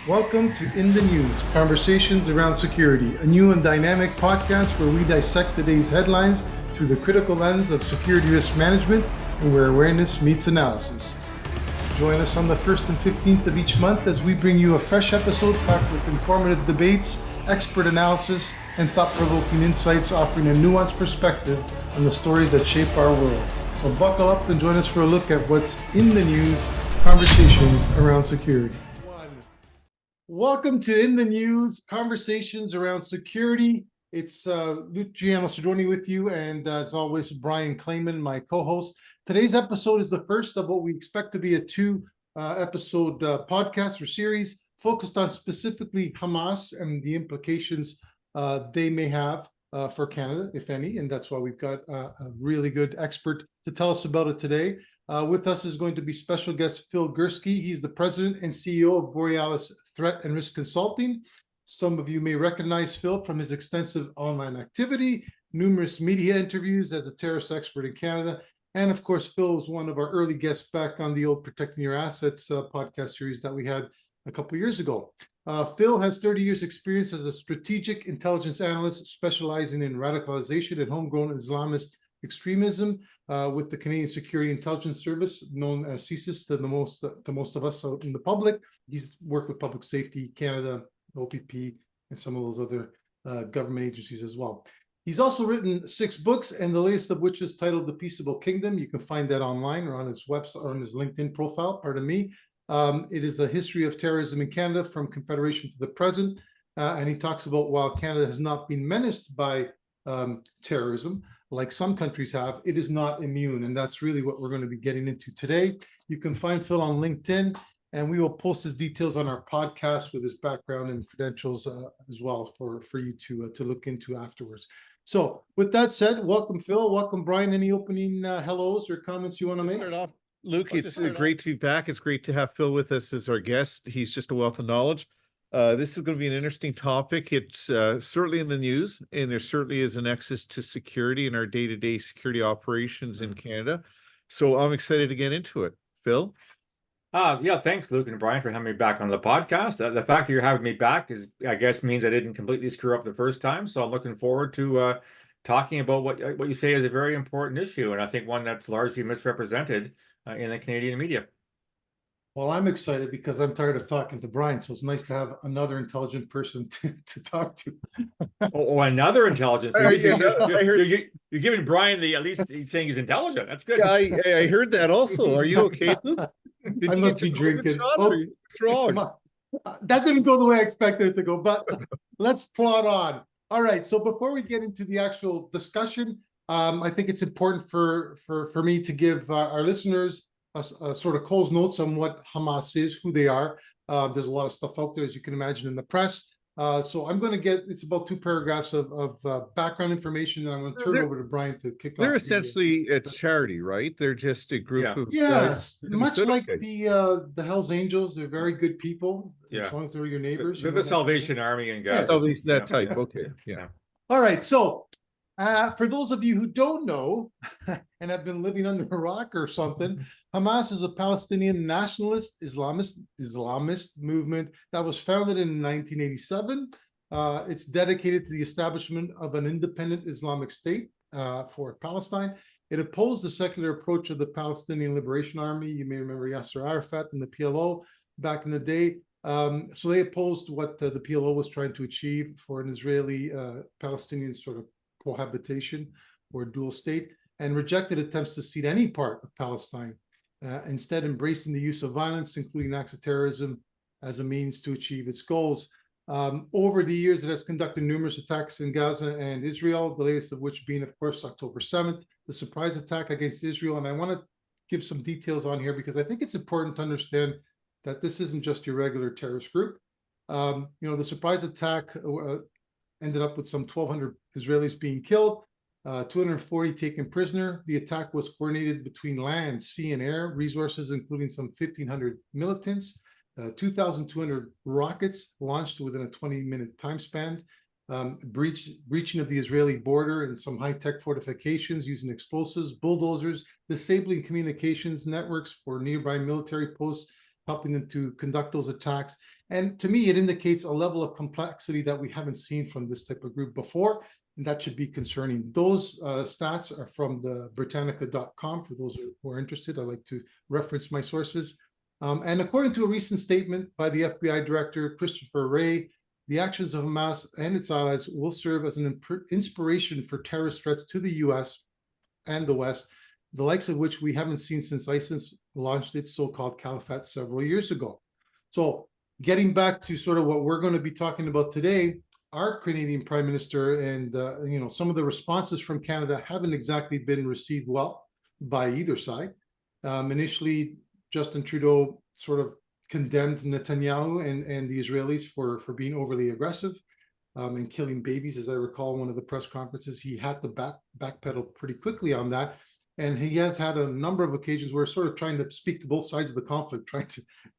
Welcome to In the News, Conversations Around Security, a new and dynamic podcast where we dissect the day's headlines through the critical lens of security risk management and where awareness meets analysis. Join us on the 1st and 15th of each month as we bring you a fresh episode packed with informative debates, expert analysis, and thought-provoking insights offering a nuanced perspective on the stories that shape our world. So buckle up and join us for a look at what's in the news, conversations around security. Welcome to In the News, Conversations Around Security. It's Luciano Cedrone with you, and as always, Brian Claman, my co-host. Today's episode is the first of what we expect to be a two-episode podcast or series focused on specifically Hamas and the implications they may have for Canada, if any, and that's why we've got a really good expert to tell us about it today. With us is going to be special guest Phil Gurski. He's the president and CEO of Borealis Threat and Risk Consulting. Some of you may recognize Phil from his extensive online activity, numerous media interviews as a terrorist expert in Canada, and of course, Phil was one of our early guests back on the old Protecting Your Assets podcast series that we had a couple years ago. Phil has 30 years experience as a strategic intelligence analyst specializing in radicalization and homegrown Islamist extremism with the Canadian Security Intelligence Service, known as CSIS to most of us out in the public. He's worked with Public Safety Canada, OPP, and some of those other government agencies as well. He's also written 6 books, and the latest of which is titled The Peaceable Kingdom. You can find that online or on his website or on his LinkedIn profile, pardon me. It is a history of terrorism in Canada from Confederation to the present. And he talks about while Canada has not been menaced by terrorism, like some countries have, it is not immune. And that's really what we're going to be getting into today. You can find Phil on LinkedIn, and we will post his details on our podcast with his background and credentials as well for you to look into afterwards. So with that said, welcome, Phil. Welcome, Brian. Any opening hellos or comments you want to make? Start off. Luke, it's great to be back. It's great to have Phil with us as our guest. He's just a wealth of knowledge. This is going to be an interesting topic. It's certainly in the news, and there certainly is an nexus to security in our day-to-day security operations in Canada. So I'm excited to get into it. Phil? Yeah, thanks, Luke and Brian, for having me back on the podcast. The fact that you're having me back I guess, means I didn't completely screw up the first time. So I'm looking forward to talking about what you say is a very important issue, and I think one that's largely misrepresented in the Canadian media. Well, I'm excited because I'm tired of talking to Brian, so it's nice to have another intelligent person to talk to. Another intelligence. You're giving Brian at least he's saying he's intelligent. That's good. Yeah, I heard that also. Are you okay? I must be drinking. What's wrong? That didn't go the way I expected it to go, but let's plod on. All right, so before we get into the actual discussion, I think it's important for me to give our listeners a sort of Cole's notes on what Hamas is, who they are. There's a lot of stuff out there, as you can imagine, in the press. So I'm going to it's about 2 paragraphs of background information, and I'm going to turn it over to Brian to kick off. They're essentially a charity, right? They're just a group of yes, much like the Hells Angels. They're very good people, as long as they're your neighbors. They're the Salvation Army and guys. That type. Okay, yeah. All right, so for those of you who don't know and have been living under a rock or something, Hamas is a Palestinian nationalist Islamist movement that was founded in 1987. It's dedicated to the establishment of an independent Islamic state for Palestine. It opposed the secular approach of the Palestinian Liberation Army. You may remember Yasser Arafat and the PLO back in the day. So they opposed what the PLO was trying to achieve for an Israeli-Palestinian sort of cohabitation or dual state, and rejected attempts to cede any part of Palestine, instead embracing the use of violence, including acts of terrorism, as a means to achieve its goals. Over the years, it has conducted numerous attacks in Gaza and Israel, the latest of which being, of course, October 7th, the surprise attack against Israel. And I want to give some details on here because I think it's important to understand that this isn't just your regular terrorist group. The surprise attack ended up with some 1,200 Israelis being killed, 240 taken prisoner. The attack was coordinated between land, sea, and air resources, including some 1,500 militants, 2,200 rockets launched within a 20-minute time span, breaching of the Israeli border and some high-tech fortifications using explosives, bulldozers, disabling communications networks for nearby military posts, helping them to conduct those attacks. And to me, it indicates a level of complexity that we haven't seen from this type of group before, and that should be concerning. Those stats are from the Britannica.com. For those who are interested, I like to reference my sources. And according to a recent statement by the FBI Director, Christopher Wray, the actions of Hamas and its allies will serve as an inspiration for terrorist threats to the U.S. and the West, the likes of which we haven't seen since ISIS launched its so-called caliphate several years ago. So getting back to sort of what we're going to be talking about today, our Canadian Prime Minister and some of the responses from Canada haven't exactly been received well by either side. Initially, Justin Trudeau sort of condemned Netanyahu and the Israelis for being overly aggressive and killing babies. As I recall, one of the press conferences, he had to backpedal pretty quickly on that. And he has had a number of occasions where sort of trying to speak to both sides of the conflict, trying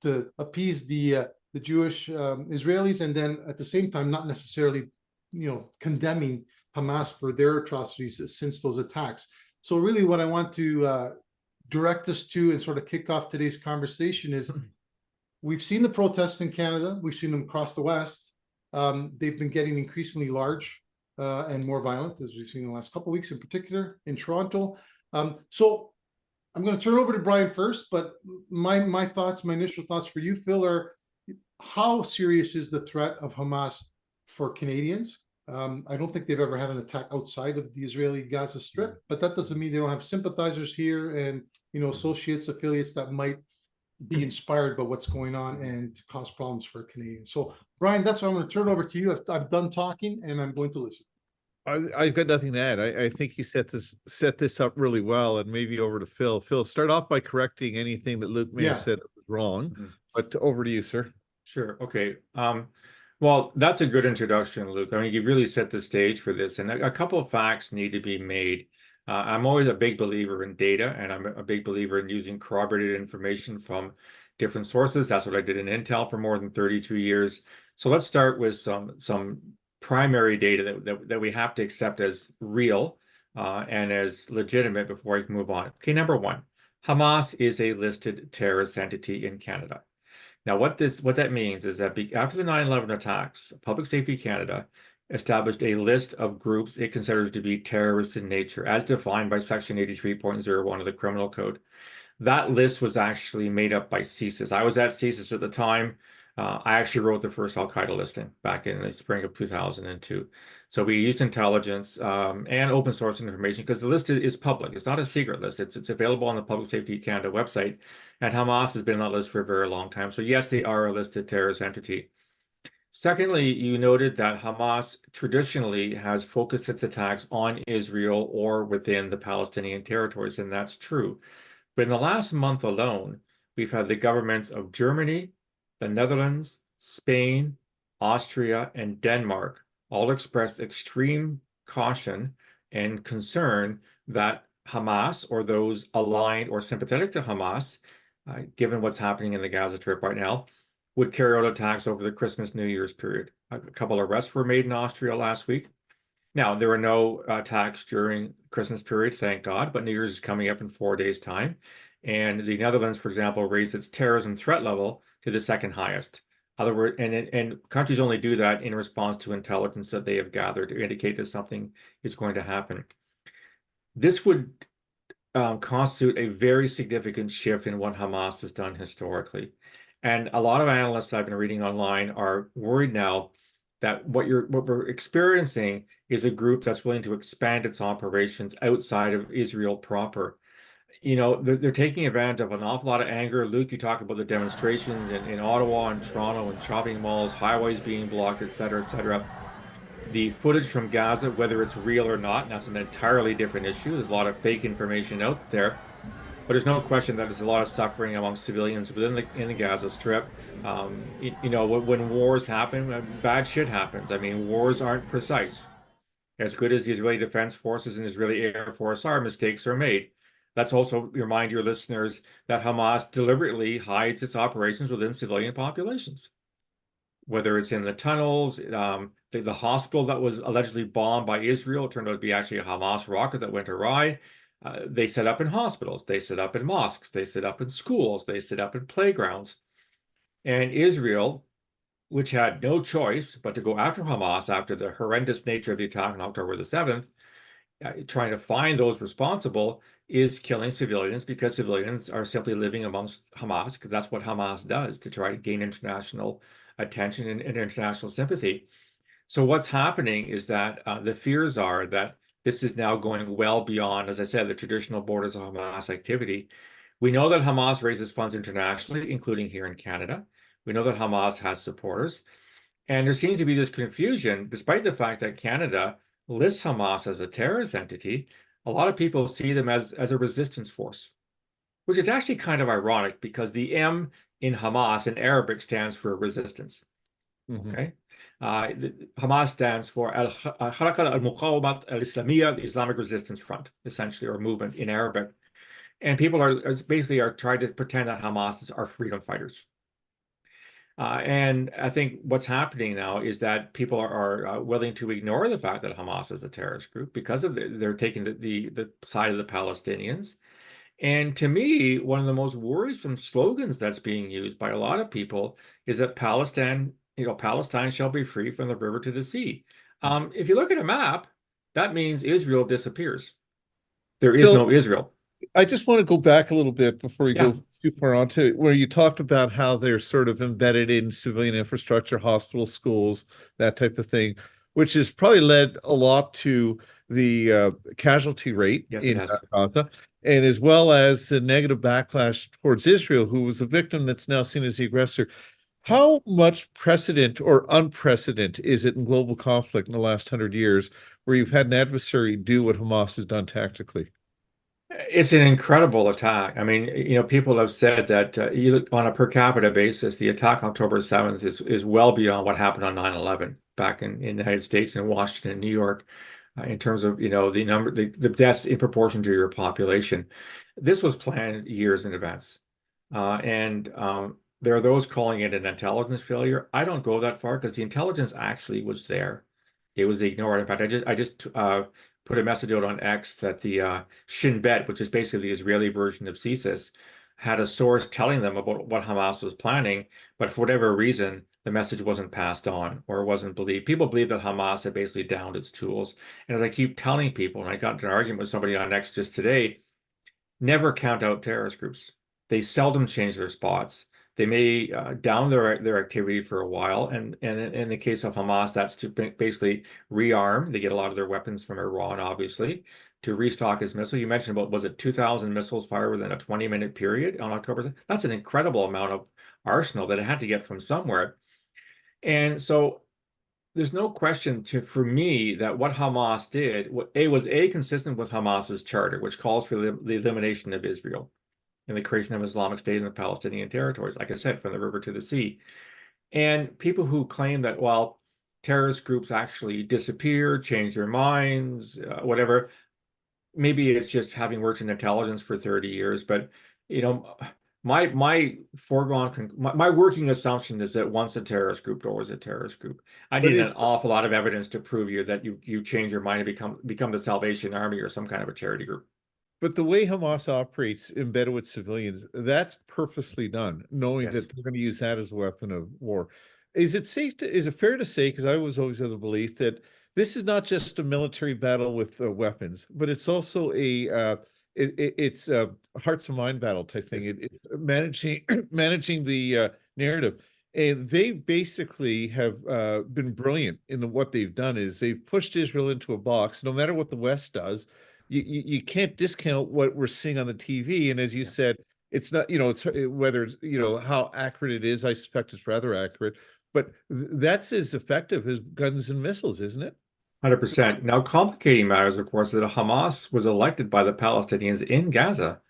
to appease the Jewish Israelis, and then at the same time not necessarily, condemning Hamas for their atrocities since those attacks. So really, what I want to direct us to and sort of kick off today's conversation is, we've seen the protests in Canada, we've seen them across the West. They've been getting increasingly large and more violent, as we've seen in the last couple of weeks, in particular in Toronto. So I'm going to turn over to Brian first, but my initial thoughts for you, Phil, are how serious is the threat of Hamas for Canadians? I don't think they've ever had an attack outside of the Israeli Gaza Strip, but that doesn't mean they don't have sympathizers here and associates, affiliates that might be inspired by what's going on and cause problems for Canadians. So Brian, that's what I'm going to turn over to you. I'm done talking and I'm going to listen. I've got nothing to add. I think you set this up really well, and maybe over to Phil. Phil, start off by correcting anything that Luke may have said was wrong, but over to you, sir. Sure. Okay. Well, that's a good introduction, Luke. I mean, you really set the stage for this, and a couple of facts need to be made. I'm always a big believer in data, and I'm a big believer in using corroborated information from different sources. That's what I did in Intel for more than 32 years. So let's start with some primary data that we have to accept as real and as legitimate before I can move on. Okay, number one, Hamas is a listed terrorist entity in Canada. Now, what that means is that after the 9/11 attacks, Public Safety Canada established a list of groups it considers to be terrorist in nature, as defined by Section 83.01 of the Criminal Code. That list was actually made up by CSIS. I was at CSIS at the time. I actually wrote the first Al-Qaeda listing back in the spring of 2002. So we used intelligence and open source information because the list is public. It's not a secret list. It's available on the Public Safety Canada website. And Hamas has been on that list for a very long time. So yes, they are a listed terrorist entity. Secondly, you noted that Hamas traditionally has focused its attacks on Israel or within the Palestinian territories, and that's true. But in the last month alone, we've had the governments of Germany, the Netherlands, Spain, Austria, and Denmark all expressed extreme caution and concern that Hamas, or those aligned or sympathetic to Hamas, given what's happening in the Gaza Strip right now, would carry out attacks over the Christmas, New Year's period. A couple of arrests were made in Austria last week. Now, there were no attacks during Christmas period, thank God, but New Year's is coming up in 4 days' time. And the Netherlands, for example, raised its terrorism threat level to the second highest. Other words, and countries only do that in response to intelligence that they have gathered to indicate that something is going to happen. This would constitute a very significant shift in what Hamas has done historically. And a lot of analysts I've been reading online are worried now that what we're experiencing is a group that's willing to expand its operations outside of Israel proper. They're taking advantage of an awful lot of anger. Luke, you talk about the demonstrations in Ottawa and Toronto and shopping malls, highways being blocked, et cetera, et cetera. The footage from Gaza, whether it's real or not, that's an entirely different issue. There's a lot of fake information out there. But there's no question that there's a lot of suffering among civilians in the Gaza Strip. When wars happen, bad shit happens. I mean, wars aren't precise. As good as the Israeli Defense Forces and Israeli Air Force are, mistakes are made. Let's also remind your listeners that Hamas deliberately hides its operations within civilian populations. Whether it's in the tunnels, the hospital that was allegedly bombed by Israel, it turned out to be actually a Hamas rocket that went awry. They set up in hospitals, they set up in mosques, they set up in schools, they set up in playgrounds. And Israel, which had no choice but to go after Hamas after the horrendous nature of the attack on October the 7th, trying to find those responsible, is killing civilians because civilians are simply living amongst Hamas, because that's what Hamas does to try to gain international attention and international sympathy. So what's happening is that the fears are that this is now going well beyond, as I said, the traditional borders of Hamas activity. We know that Hamas raises funds internationally, including here in Canada. We know that Hamas has supporters. And there seems to be this confusion, despite the fact that Canada lists Hamas as a terrorist entity. A lot of people see them as a resistance force, which is actually kind of ironic because the M in Hamas in Arabic stands for resistance. Okay. Hamas stands for Al-Harakat al-Muqawamat al-Islamiyya, the Islamic Resistance Front, essentially, or movement in Arabic. And people are basically trying to pretend that Hamas are freedom fighters. And I think what's happening now is that people are willing to ignore the fact that Hamas is a terrorist group because of they're taking the side of the Palestinians. And to me, one of the most worrisome slogans that's being used by a lot of people is that Palestine shall be free from the river to the sea. If you look at a map, that means Israel disappears. There is no Israel. I just want to go back a little bit before we Yeah. go too far on to where you talked about how they're sort of embedded in civilian infrastructure, hospitals, schools, that type of thing, which has probably led a lot to the casualty rate Yes, in it has. Gaza, and as well as the negative backlash towards Israel, who was a victim that's now seen as the aggressor. How much precedent or unprecedented is it in global conflict in the last 100 years where you've had an adversary do what Hamas has done tactically? It's an incredible attack. I mean, people have said that you look on a per capita basis, the attack on October 7th is well beyond what happened on 9/11 back in the United States and Washington and New York, in terms of, the number, the deaths in proportion to your population. This was planned years in advance. And there are those calling it an intelligence failure. I don't go that far because the intelligence actually was there. It was ignored. In fact, I just put a message out on X that the Shin Bet, which is basically the Israeli version of CSIS, had a source telling them about what Hamas was planning, but for whatever reason, the message wasn't passed on or wasn't believed. People believe that Hamas had basically downed its tools. And as I keep telling people, and I got into an argument with somebody on X just today, never count out terrorist groups. They seldom change their spots. They may down their activity for a while, and in the case of Hamas, that's to basically rearm. They get a lot of their weapons from Iran, obviously, to restock its missile. You mentioned about, was it 2,000 missiles fired within a 20-minute period on October? That's an incredible amount of arsenal that it had to get from somewhere. And so there's no question for me that what Hamas did was consistent with Hamas's charter, which calls for the elimination of Israel and the creation of Islamic State in the Palestinian territories, like I said, from the river to the sea. And people who claim that, well, terrorist groups actually disappear, change their minds, whatever, maybe it's just having worked in intelligence for 30 years, but my working assumption is that once a terrorist group, always a terrorist group. I need an awful lot of evidence to prove that you change your mind and become the Salvation Army or some kind of a charity group. But the way Hamas operates embedded with civilians, that's purposely done, knowing Yes. that they're going to use that as a weapon of war. Is it fair to say, because I was always of the belief that this is not just a military battle with weapons, but it's also it's a hearts and mind battle type thing. Yes. Managing the narrative. And they basically have been brilliant in what they've done is they've pushed Israel into a box, no matter what the West does. You can't discount what we're seeing on the TV. And as you said, it's not, it's whether it's, how accurate it is. I suspect it's rather accurate, but that's as effective as guns and missiles, isn't it? 100%. Now, complicating matters, of course, that Hamas was elected by the Palestinians in Gaza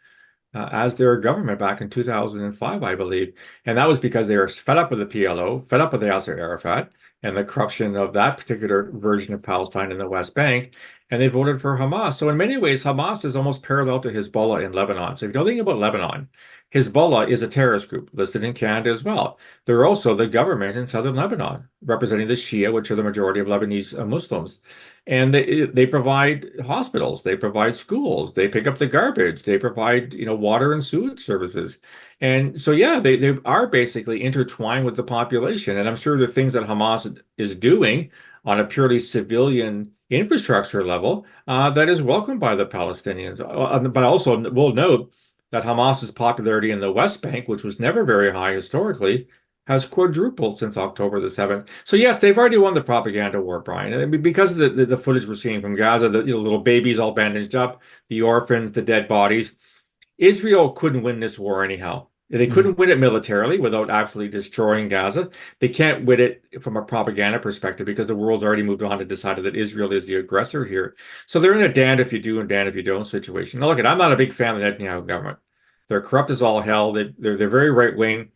as their government back in 2005, I believe. And that was because they were fed up with the PLO, fed up with Yasser Arafat and the corruption of that particular version of Palestine in the West Bank, and they voted for Hamas. So in many ways, Hamas is almost parallel to Hezbollah in Lebanon. So if you know anything about Lebanon, Hezbollah is a terrorist group listed in Canada as well. They're also the government in southern Lebanon, representing the Shia, which are the majority of Lebanese Muslims. And they provide hospitals, they provide schools, they pick up the garbage, they provide, water and sewage services. And so, yeah, they are basically intertwined with the population. And I'm sure the things that Hamas is doing on a purely civilian infrastructure level that is welcomed by the Palestinians. But also, we'll note that Hamas's popularity in the West Bank, which was never very high historically, has quadrupled since October the 7th. So yes, they've already won the propaganda war, Brian. I mean, because of the footage we're seeing from Gaza, the little babies all bandaged up, the orphans, the dead bodies. Israel couldn't win this war anyhow. They couldn't win it militarily without absolutely destroying Gaza. They can't win it from a propaganda perspective because the world's already moved on to decided that Israel is the aggressor here. So they're in a damned if you do and damned if you don't situation. Now, look, I'm not a big fan of the Netanyahu government. They're corrupt as all hell. They're very right wing.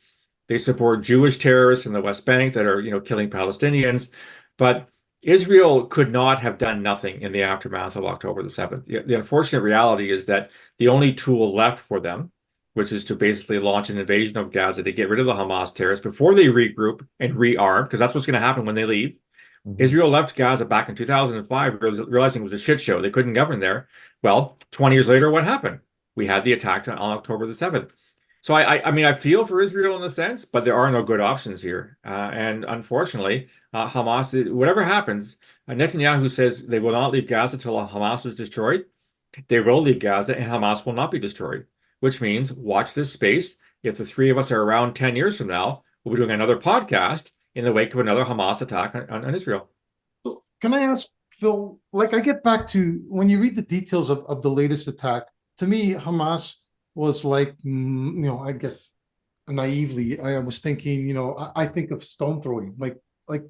They support Jewish terrorists in the West Bank that are, killing Palestinians. But Israel could not have done nothing in the aftermath of October the 7th. The unfortunate reality is that the only tool left for them, which is to basically launch an invasion of Gaza to get rid of the Hamas terrorists before they regroup and rearm, because that's what's going to happen when they leave. Israel left Gaza back in 2005, realizing it was a shit show. They couldn't govern there. Well, 20 years later, what happened? We had the attack on October the 7th. So I mean, I feel for Israel in a sense, but there are no good options here. And unfortunately, Hamas, whatever happens, Netanyahu says they will not leave Gaza till Hamas is destroyed. They will leave Gaza and Hamas will not be destroyed, which means watch this space. If the three of us are around 10 years from now, we'll be doing another podcast in the wake of another Hamas attack on Israel. Can I ask, Phil, like I get back to when you read the details of the latest attack, to me, Hamas was like, I guess naively, I was thinking, I think of stone throwing. Like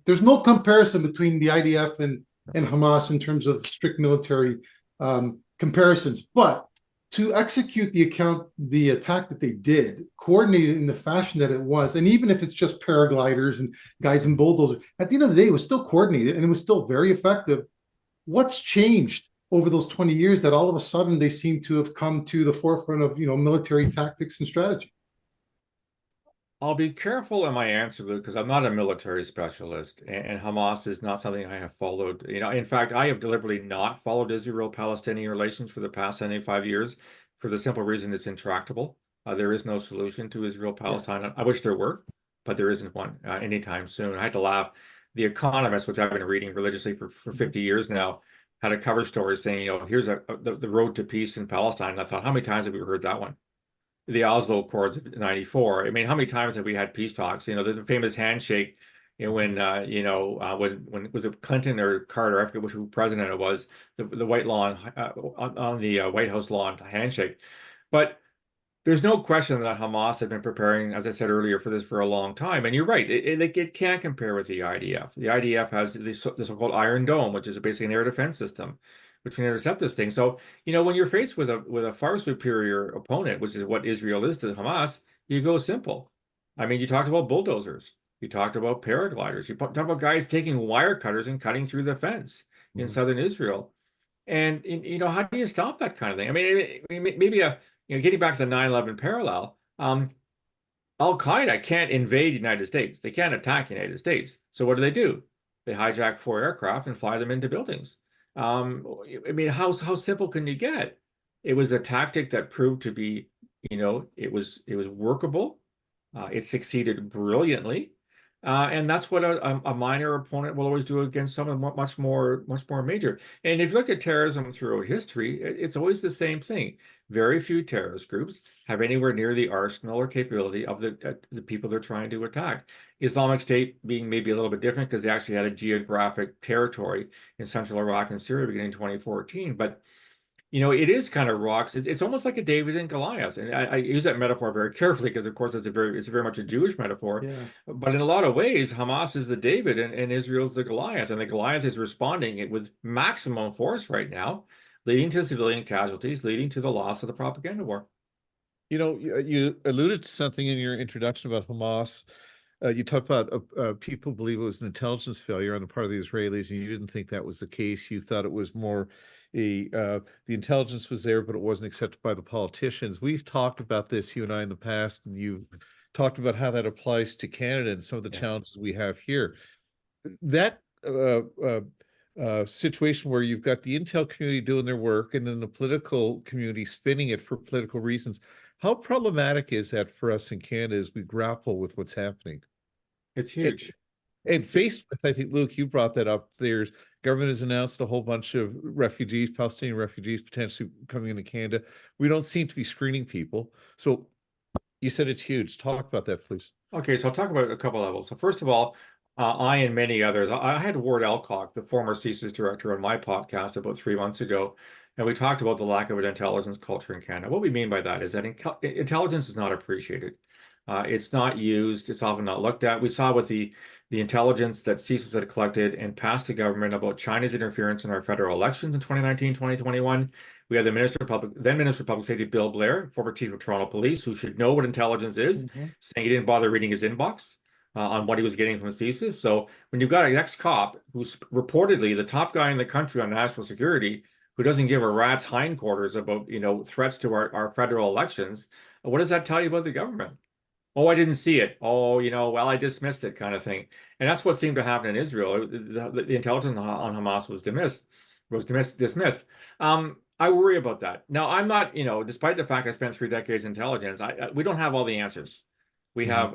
there's no comparison between the IDF and Hamas in terms of strict military comparisons. But to execute the attack that they did, coordinated in the fashion that it was, and even if it's just paragliders and guys in bulldozers, at the end of the day, it was still coordinated and it was still very effective. What's changed over those 20 years that all of a sudden they seem to have come to the forefront of, military tactics and strategy? I'll be careful in my answer, Luke, because I'm not a military specialist, and Hamas is not something I have followed. In fact, I have deliberately not followed Israel-Palestinian relations for the past 75 years for the simple reason it's intractable. There is no solution to Israel-Palestine. Yeah. I wish there were, but there isn't one anytime soon. I had to laugh. The Economist, which I've been reading religiously for 50 years now, had a cover story saying, here's the road to peace in Palestine. And I thought, how many times have we heard that one? The Oslo Accords of '94. I mean, how many times have we had peace talks? The famous handshake, when was it Clinton or Carter? I forget which president it was. The White Lawn on the White House lawn handshake. But there's no question that Hamas have been preparing, as I said earlier, for this for a long time. And you're right, it can't compare with the IDF. The IDF has the so-called Iron Dome, which is basically an air defense system, which can intercept this thing. So, when you're faced with a far superior opponent, which is what Israel is to Hamas, you go simple. I mean, you talked about bulldozers. You talked about paragliders. You talked about guys taking wire cutters and cutting through the fence in southern Israel. And, how do you stop that kind of thing? I mean, maybe getting back to the 9/11 parallel, Al-Qaeda can't invade the United States. They can't attack the United States. So what do? They hijack 4 aircraft and fly them into buildings. I mean, how simple can you get? It was a tactic that proved to be, it was workable. It succeeded brilliantly. And that's what a minor opponent will always do against someone much more major. And if you look at terrorism throughout history, it's always the same thing. Very few terrorist groups have anywhere near the arsenal or capability of the people they're trying to attack. Islamic State being maybe a little bit different because they actually had a geographic territory in central Iraq and Syria beginning in 2014. But it is kind of rocks. It's almost like a David and Goliath, and I use that metaphor very carefully because, of course, it's very much a Jewish metaphor. Yeah. But in a lot of ways, Hamas is the David and Israel's the Goliath, and the Goliath is responding with maximum force right now, leading to civilian casualties, leading to the loss of the propaganda war. You alluded to something in your introduction about Hamas You talked about people believe it was an intelligence failure on the part of the Israelis, and you didn't think that was the case. You thought it was more the intelligence was there, but it wasn't accepted by the politicians. We've talked about this, you and I, in the past, and you've talked about how that applies to Canada and some of the challenges we have here. That situation where you've got the intel community doing their work and then the political community spinning it for political reasons. How problematic is that for us in Canada as we grapple with what's happening? It's huge. And faced with, I think, Luke, you brought that up. There's government has announced a whole bunch of refugees, Palestinian refugees, potentially coming into Canada. We don't seem to be screening people. So you said it's huge. Talk about that, please. Okay, so I'll talk about a couple levels. So first of all, I and many others, I had Ward Elcock, the former CSIS director, on my podcast about 3 months ago, and we talked about the lack of an intelligence culture in Canada. What we mean by that is that intelligence is not appreciated. It's not used. It's often not looked at. We saw with the intelligence that CSIS had collected and passed to government about China's interference in our federal elections in 2019, 2021. We had the then Minister of Public Safety, Bill Blair, former chief of Toronto Police, who should know what intelligence is, saying he didn't bother reading his inbox on what he was getting from CSIS. So when you've got an ex-cop who's reportedly the top guy in the country on national security, who doesn't give a rat's hindquarters about, threats to our federal elections, what does that tell you about the government? Oh, I didn't see it. Oh, well, I dismissed it, kind of thing. And that's what seemed to happen in Israel. The intelligence on Hamas was dismissed. I worry about that. Now, I'm not, despite the fact I spent 3 decades in intelligence, we don't have all the answers. We have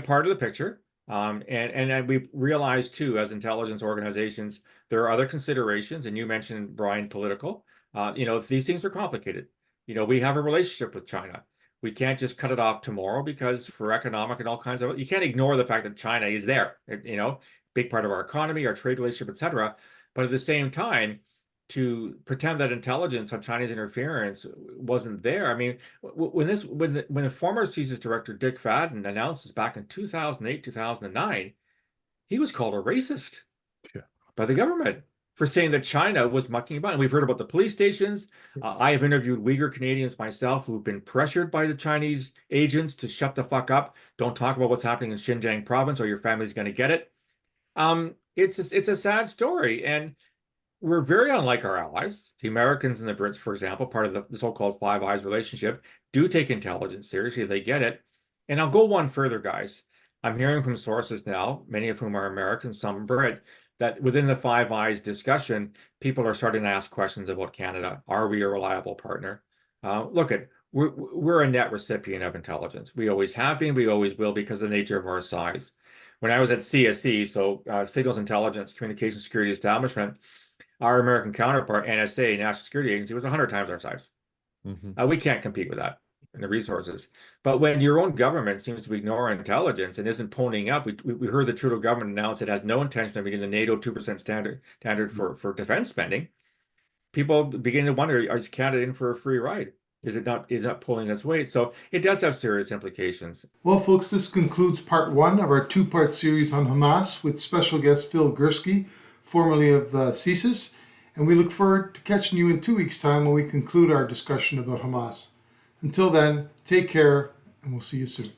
part of the picture. And we realize too, as intelligence organizations, there are other considerations. And you mentioned, Brian, political. These things are complicated. We have a relationship with China. We can't just cut it off tomorrow because for economic and all kinds of, you can't ignore the fact that China is there, big part of our economy, our trade relationship, et cetera. But at the same time, to pretend that intelligence on Chinese interference wasn't there. I mean, when the former CSIS director, Dick Fadden, announced this back in 2008, 2009, he was called a racist by the government for saying that China was mucking about. And we've heard about the police stations. I have interviewed Uyghur Canadians myself who've been pressured by the Chinese agents to shut the fuck up. Don't talk about what's happening in Xinjiang province or your family's going to get it. It's a sad story. And we're very unlike our allies. The Americans and the Brits, for example, part of the so-called Five Eyes relationship, do take intelligence seriously. They get it. And I'll go one further, guys. I'm hearing from sources now, many of whom are American, some Brit, that within the Five Eyes discussion, people are starting to ask questions about Canada. Are we a reliable partner? We're a net recipient of intelligence. We always have been, we always will, because of the nature of our size. When I was at CSE, so Signals Intelligence Communication Security Establishment, our American counterpart, NSA, National Security Agency, was 100 times our size. We can't compete with that and the resources. But when your own government seems to ignore intelligence and isn't ponying up, we heard the Trudeau government announce it has no intention of meeting the NATO 2% standard for defense spending. People begin to wonder, is Canada in for a free ride? Is it not pulling its weight? So it does have serious implications. Well, folks, this concludes part 1 of our 2-part series on Hamas with special guest Phil Gurski, formerly of CSIS. And we look forward to catching you in 2 weeks' time when we conclude our discussion about Hamas. Until then, take care, and we'll see you soon.